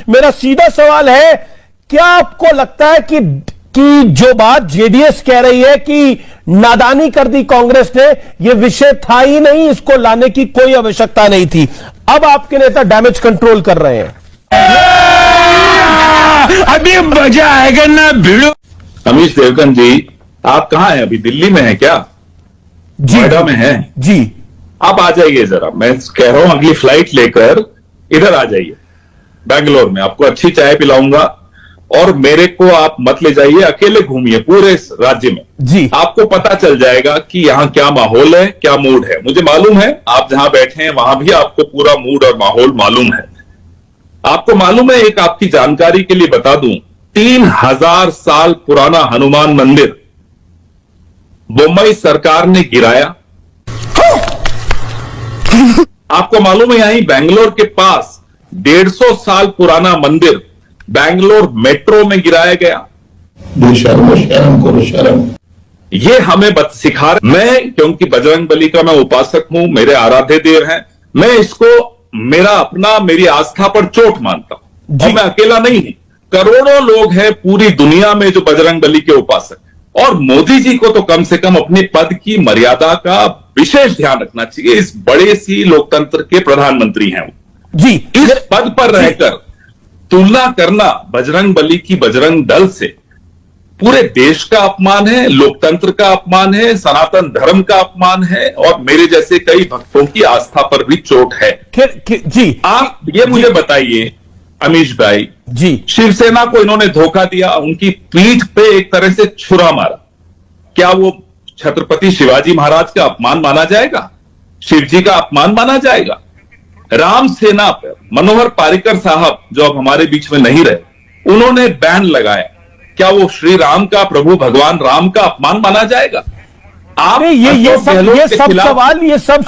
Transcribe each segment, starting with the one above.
मेरा सीधा सवाल है, क्या आपको लगता है कि जो बात जेडीएस कह रही है कि नादानी कर दी कांग्रेस ने, यह विषय था ही नहीं, इसको लाने की कोई आवश्यकता नहीं थी, अब आपके नेता डैमेज कंट्रोल कर रहे हैं? अभी मजा आएगा ना भिड़ो। अमीश देवगन जी, आप कहां हैं? अभी दिल्ली में हैं क्या? नोएडा में हैं जी। आप आ जाइए जरा, मैं कह रहा हूं अगली फ्लाइट लेकर इधर आ जाइए बैंगलोर में, आपको अच्छी चाय पिलाऊंगा। और मेरे को आप मत ले जाइए, अकेले घूमिए पूरे राज्य में जी। आपको पता चल जाएगा कि यहां क्या माहौल है, क्या मूड है। मुझे मालूम है आप जहां बैठे हैं वहां भी आपको पूरा मूड और माहौल मालूम है। आपको मालूम है, एक आपकी जानकारी के लिए बता दूं, 3000 साल पुराना हनुमान मंदिर मुंबई सरकार ने गिराया। आपको मालूम है यहीं बैंगलोर के पास 150 साल पुराना मंदिर बैंगलोर मेट्रो में गिराया गया। शर्म। ये हमें सिखा रहे। मैं क्योंकि बजरंगबली का मैं उपासक हूं, मेरे आराध्य देव हैं, मैं इसको मेरी आस्था पर चोट मानता हूं। और मैं अकेला नहीं हूं, करोड़ों लोग हैं पूरी दुनिया में जो बजरंगबली के उपासक। और मोदी जी को तो कम से कम अपने पद की मर्यादा का विशेष ध्यान रखना चाहिए। इस बड़े सी लोकतंत्र के प्रधानमंत्री हैं वो जी। इस पद पर रहकर तुलना करना बजरंगबली की बजरंग दल से पूरे देश का अपमान है, लोकतंत्र का अपमान है, सनातन धर्म का अपमान है, और मेरे जैसे कई भक्तों की आस्था पर भी चोट है। जी, आप ये मुझे बताइए अमीश भाई जी, शिवसेना को इन्होंने धोखा दिया, उनकी पीठ पे एक तरह से छुरा मारा। क्या वो छत्रपति शिवाजी महाराज का अपमान माना जाएगा? शिव जी का अपमान माना जाएगा? राम सेना पर मनोहर पारिकर साहब जो अब हमारे बीच में नहीं रहे, उन्होंने बैन लगाया। क्या वो श्री राम का, प्रभु भगवान राम का अपमान माना जाएगा? आप ये सब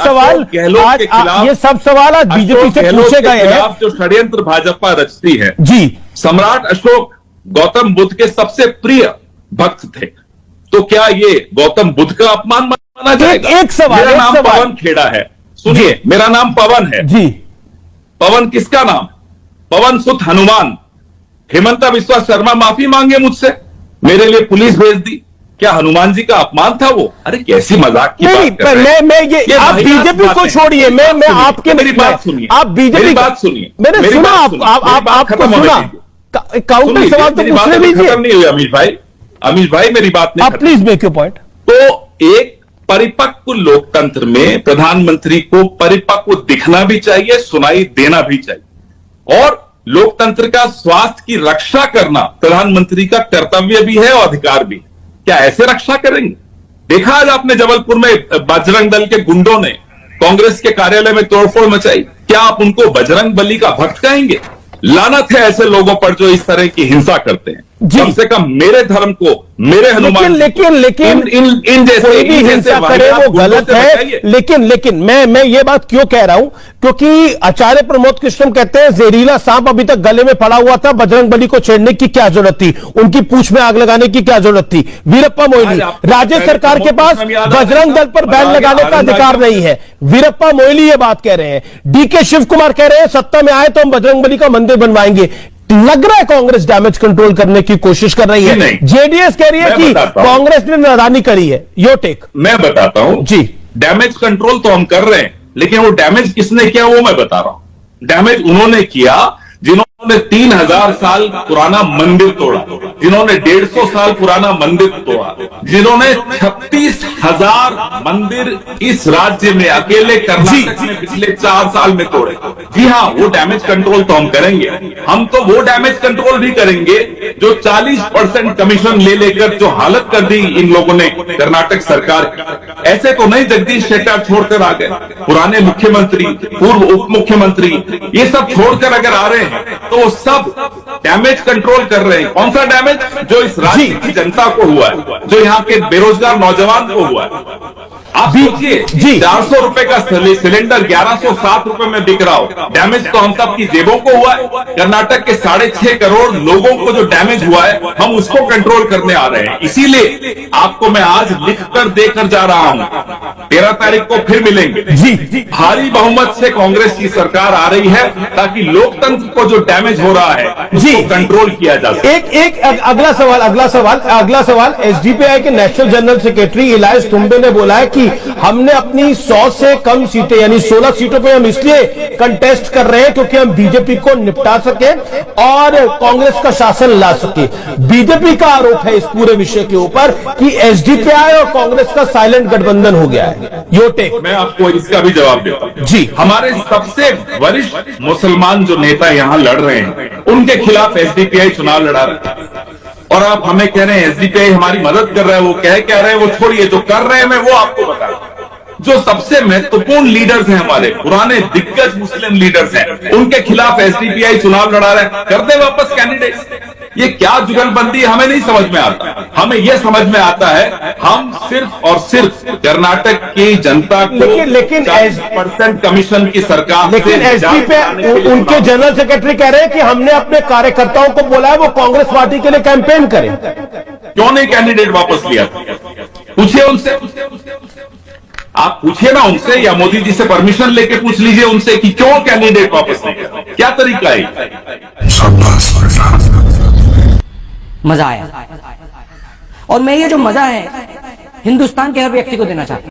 सवाल आज बीजेपी से पूछे गए हैं। जो षड्यंत्र भाजपा रचती है जी। सम्राट अशोक गौतम बुद्ध के सबसे प्रिय भक्त थे, तो क्या ये गौतम बुद्ध का अपमान माना जाएगा? एक सवाल, मेरा नाम पवन खेड़ा है, सुनिए, मेरा नाम पवन है जी। पवन किसका नाम? पवन सुत हनुमान। हेमंता बिस्वा शर्मा माफी मांगे मुझसे, मेरे लिए पुलिस भेज दी। क्या हनुमान जी का अपमान था वो? अरे कैसी मजाक की बात कर रहे हैं। मैं आप बीजेपी को छोड़िए, मैं आपके मेरी बात सुनिए, आप बीजेपी बात सुनिए, मैंने सुना, आपको सुना, काउंटर सवाल तो पूछने दीजिए। खत्म नहीं हुई अमीश भाई मेरी बात नहीं, आप प्लीज मेक योर पॉइंट। तो एक परिपक्व लोकतंत्र में प्रधानमंत्री को परिपक्व दिखना भी चाहिए, सुनाई देना भी चाहिए, और लोकतंत्र का स्वास्थ्य की रक्षा करना प्रधानमंत्री का कर्तव्य भी है और अधिकार भी। क्या ऐसे रक्षा करेंगे? देखा आज आपने जबलपुर में बजरंग दल के गुंडों ने कांग्रेस के कार्यालय में तोड़फोड़ मचाई। क्या आप उनको बजरंग बली का भक्त कहेंगे? लानत है ऐसे लोगों पर जो इस तरह की हिंसा करते हैं। कम से कम मेरे धर्म को, मेरे हनुमान, लेकिन इन जैसे कोई भी हिंसा करे वो गलत है। लेकिन मैं ये बात क्यों कह रहा हूं, क्योंकि आचार्य प्रमोद कृष्णम कहते हैं जहरीला सांप अभी तक गले में पड़ा हुआ था, बजरंगबली को छेड़ने की क्या जरूरत थी, उनकी पूंछ में आग लगाने की क्या जरूरत थी? वीरप्पा मोइली, राज्य सरकार के पास बजरंग दल पर बैन लगाने का अधिकार नहीं है। वीरप्पा मोइली ये बात कह रहे हैं। डीके शिव कुमार कह रहे हैं सत्ता में आए तो हम बजरंगबली का मंदिर बनवाएंगे। लग रहा है कांग्रेस डैमेज कंट्रोल करने की कोशिश कर रही है। जेडीएस कह रही है कि कांग्रेस ने नादानी करी है। Your take. मैं बताता हूं जी। डैमेज कंट्रोल तो हम कर रहे हैं, लेकिन वो डैमेज किसने किया वो मैं बता रहा हूं। डैमेज उन्होंने किया जिन्होंने 3000 साल पुराना मंदिर तोड़ा, जिन्होंने 150 साल पुराना मंदिर तोड़ा, जिन्होंने 36,000 मंदिर इस राज्य में अकेले कर्नाटक में पिछले 4 साल में तोड़े। जी हाँ, वो डैमेज कंट्रोल तो हम करेंगे। हम तो वो डैमेज कंट्रोल भी करेंगे जो 40% कमीशन ले लेकर जो हालत कर दी इन लोगों ने कर्नाटक सरकार। ऐसे तो नहीं जगदीश शेट्टर छोड़कर आ गए, पुराने मुख्यमंत्री, पूर्व उप मुख्यमंत्री, ये सब छोड़कर अगर आ रहे हैं तो वो सब डैमेज कंट्रोल कर रहे हैं। कौन सा डैमेज? जो इस राज्य की जनता को हुआ है, जो यहाँ के बेरोजगार नौजवान को हुआ है। आप जी। सोचिए 400 रुपए का सिलेंडर 1107 रुपए में बिक रहा हो। डैमेज तो हम सब की जेबों को हुआ है। कर्नाटक के 6.5 करोड़ लोगों को जो डैमेज हुआ है हम उसको कंट्रोल करने आ रहे हैं। इसीलिए आपको मैं आज लिखकर देकर जा रहा हूं, 13 तारीख को फिर मिलेंगे। जी। भारी बहुमत से कांग्रेस की सरकार आ रही है ताकि लोकतंत्र को जो डैमेज हो रहा है उसको कंट्रोल किया जा सके। एक अगला सवाल एसडीपीआई के नेशनल जनरल सेक्रेटरी इलायस तुम्बे ने बोला है कि हमने अपनी 100 से कम सीटें यानी 16 सीटों पे हम इसलिए कंटेस्ट कर रहे हैं क्योंकि हम बीजेपी को निपटा सके और कांग्रेस का शासन ला सके। बीजेपी का आरोप है इस पूरे विषय के ऊपर कि एसडीपीआई और कांग्रेस का साइलेंट गठबंधन हो गया है। यो टेक। मैं आपको इसका भी जवाब देता हूं। जी। हमारे सबसे वरिष्ठ मुसलमान जो नेता यहां लड़ रहे हैं उनके खिलाफ एसडीपीआई चुनाव लड़ा रहा है और आप हमें कह रहे हैं एसडीपीआई हमारी मदद कर रहा है। वो कह रहे हैं वो छोड़िए, जो कर रहे हैं मैं वो आपको बता रहा हूं। जो सबसे महत्वपूर्ण लीडर्स हैं हमारे पुराने दिग्गज मुस्लिम लीडर्स हैं उनके खिलाफ एसडीपीआई चुनाव लड़ा रहे हैं। कर दे वापस कैंडिडेट। ये क्या जुगलबंदी है हमें नहीं समझ में आता। हमें यह समझ में आता है हम सिर्फ और सिर्फ कर्नाटक की जनता को लेकिन 40% कमीशन की सरकार, लेकिन एसडीपीआई उनके जनरल सेक्रेटरी कह रहे हैं कि हमने अपने कार्यकर्ताओं को बोला है वो कांग्रेस पार्टी के लिए कैंपेन करें। क्यों नहीं कैंडिडेट वापस लिया? पूछिए उनसे, आप पूछिए ना उनसे, या मोदी जी से परमिशन लेके पूछ लीजिए उनसे कि क्यों कैंडिडेट वापस नहीं किया, क्या तरीका है। मजा आया और मैं ये जो मजा है हिंदुस्तान के हर व्यक्ति को देना चाहता हूं।